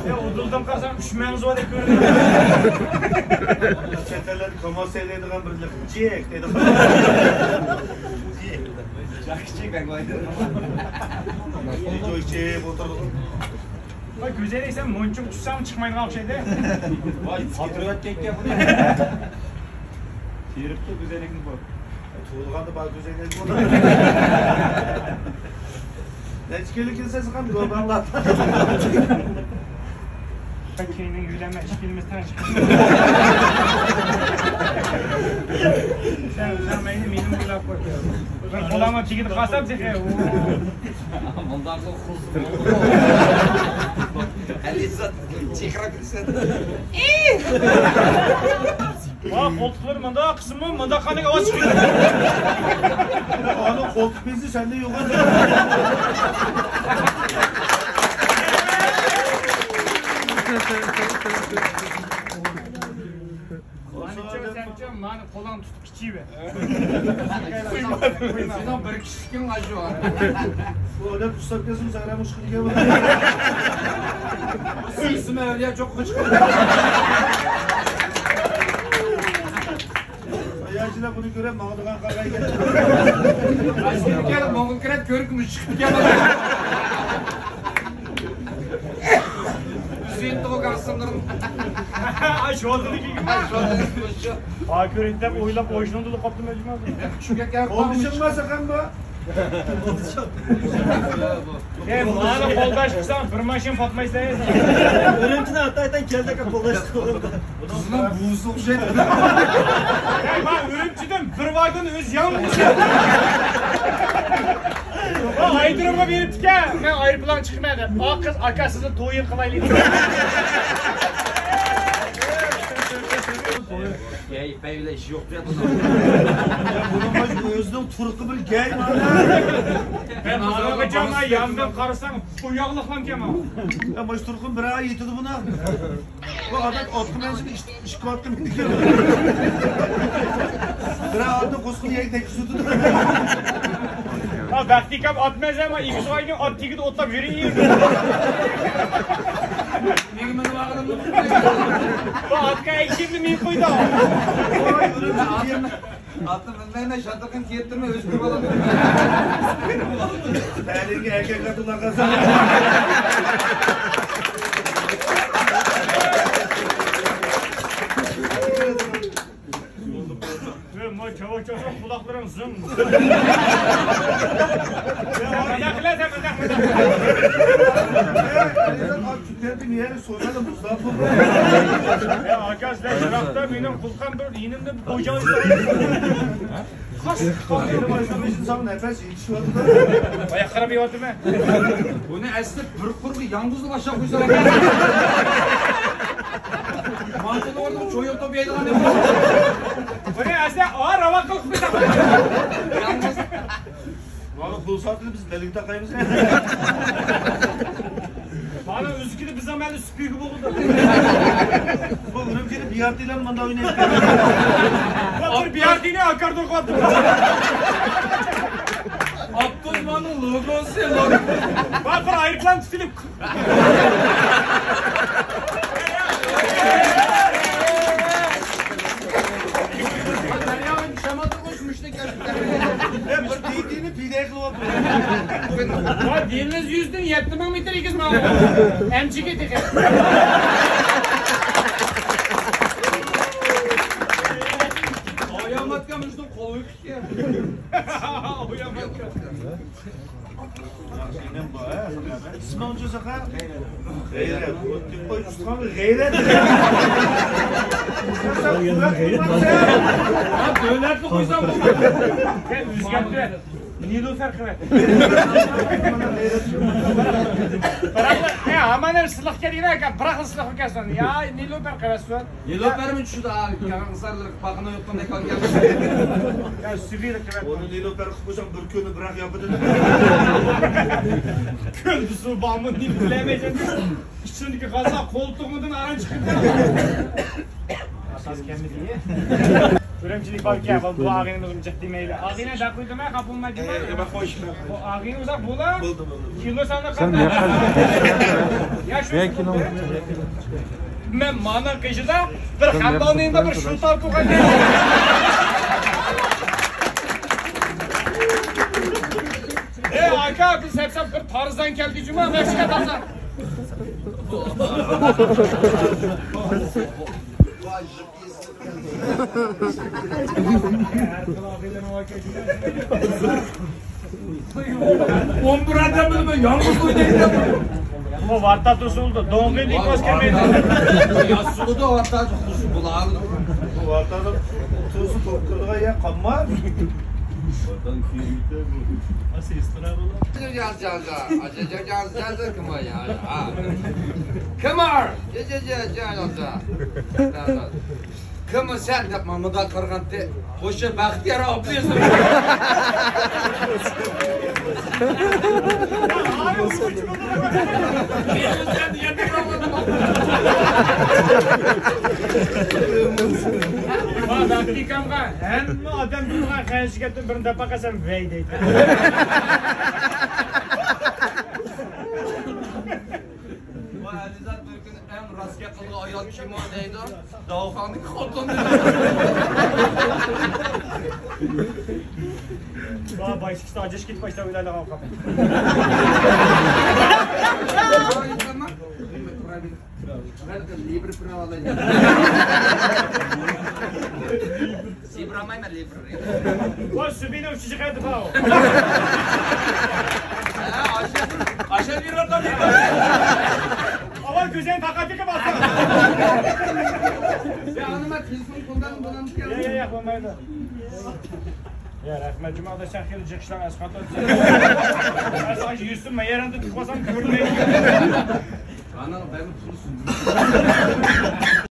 Ya uduldan kalsam üşümeniz var ya görünüyor. Çeteler komasayla edilen birlik. Ciyek dedim. Жақсы ben koydum. Joy çeyip oturduk. Bak güzel eysen monçuk tutsam çıkmayın şeyde. Vay hatırlat kek yapın. Terip de güzelliğini bu. Tuğulğandı bak güzel edip oturduk. Neçkelik insesi kan görbanlar. Kendin yüyleme, hiçbirimizden çıkıyor. Sen benim boyla koy. Ben kulağıma çekip kalsam çekiyor. Bundan sonra kuzum. Alisat çekrak sen. Bak koltukları manda kısmı manda kanı hava çıkıyor. Onun koltuk bezi sende yok. Sen bana kolağını tutup içiyor. Sizden bir kişinin acı var. Bu öyle pustak diyorsun sen aramış kılığa bak. Sesime öyle çok kışkırtı. Ayacıyla bunu gören mağduran kavgaya geldi. Aslında bir kere Mongol kret görükmüş çıktı geldi. Hüseyin de o garsonların. Şu andaki gibi. Aköründen oylap orijinal dolu kaptım mecmaz. Küçük gel Olmuşun varsa kan bu. Bana koldaş kısam fırmaşın Fatma isteyiz. Örüntüne hatta kelde koldaştı oğlum. Kızına buzlu şey. Ben ürüntüden bir vaydın öz yanmış. Aydırım'a verip tike. Ben ayrıpılan çıkmadı. O kız akasızın toğuyun kılaylıydı. Ya ipeyle işi yok ya Bunun baş bu özden turku bir gel var. Ben ağabeycama yandım karısam uyaklıklan kema. Ya baş turkun bir ay yetidi buna. Bu adam otku menzili işki otku menzili. Bir ay adı koskun yayı tek sütü. Ha baktikam atmaz ama iki soğayını at tikidi otlap yürüyün. Benim benim ağrım. Bu atka ekşimli miyim koydu? Atım ben şartlıkın tiyettirme özgür olan. Elini erkek kadınlar kazanır. Çava çava kulaklarım zım. Mızakla sen mızak. Kütlerdi niye soymadı Mustafa? Ya arkadaşlar şarapta benim kulkan bir iğnemde bir kocalı. Kas. Benim başlamışım sana nefes yetişiyordu da. Ayaklara bir vardı mı? Bu ne aslında pırpırlı yalnızlık aşağı koysalar. Mantıklı orada çoğu topu yaydılar ne bu? Bu ne aslında ağır hava kalkmış. Yalnız. Valla pul satıldı biz delik takayımız. Bana üzgünü bir zamanlı süpüğü gibi oldu. Bu ürümceli biyardıyla manda oynayıp. Bakır bir yerdine akardı kaldı. Abdülman'ın logosu ya logo. Bakır ayrıklan tutup. Hep dediğini pideye kılıp. Ya diliniz yüzdün yettim mi ikiz mi? Emcik edik. Ayağım atkamıştım kolu ya. İsmi önce sakar. Gayret. Üstüne gayret. Ya dönerli koysam bu. Gel rüzgar Nilüfer kıvet. Bırakla, ya aman her silah geldiğine kadar bırakla silahı kesin. Ya Nilüfer kıvet şu an. Nilüfer mi şu da kısarlar bakına yoktan ne kaldı gelmiş. Ya Sibirya kıvet. Onu Nilüfer kuşam bir köyünü bırak yapıdı. Köndüsü bağımın dil bilemeyeceğim. İçindeki kaza koltuğumdan aran çıkınca. Asas kendi diye. Ürümçilik var ki bu ağinin ürümcek demeyle. Ağine da koydum ha kapılma gibi. Ben hoş mu? Bu ağin uzak bula. Buldum. Kilo sana Sen kadar. ne kadar? Ya şu. Ben kilo. Ben mana kışıda bir xandoningda bir şuntal qo'ygan. Aka biz hepsi bir tarzdan keldik cuma Meksika tarzdan. On burada mı? Yalnız buradaydı. Bu varta tusuldu. Doğumlu dikos kemedi. Yasulu da hatta kuzu bulağı. Bu ortada tuzu kokturduğu yer kanma. Kim sen de Mahmut'a kargantı? Hoşça Bahtiyar ablıyorsun. Daqiqamga hamma odam bunga qayishga bir dafa qasam vay deydi. Bu Alizat Türk'ün en rastgele kıldığı ayol kim o neydi? Dağıfanın kotunu. Va başkisi acış git başta uylarla kalkap. Libre prova Sibramay mı libre? Va subini uçucu qaydı fa o. Aşağı bir rakam değil. Avar güzel takati ki bastı. Ya hanıma telefon kullanın bulan Ya olmaydı. Ya rahmet cuma da sen xeyli çıkışlan asfalt olsun. Ben sana yüzüm yerinde tıkmasam görmeyin. Ana ben pulsun.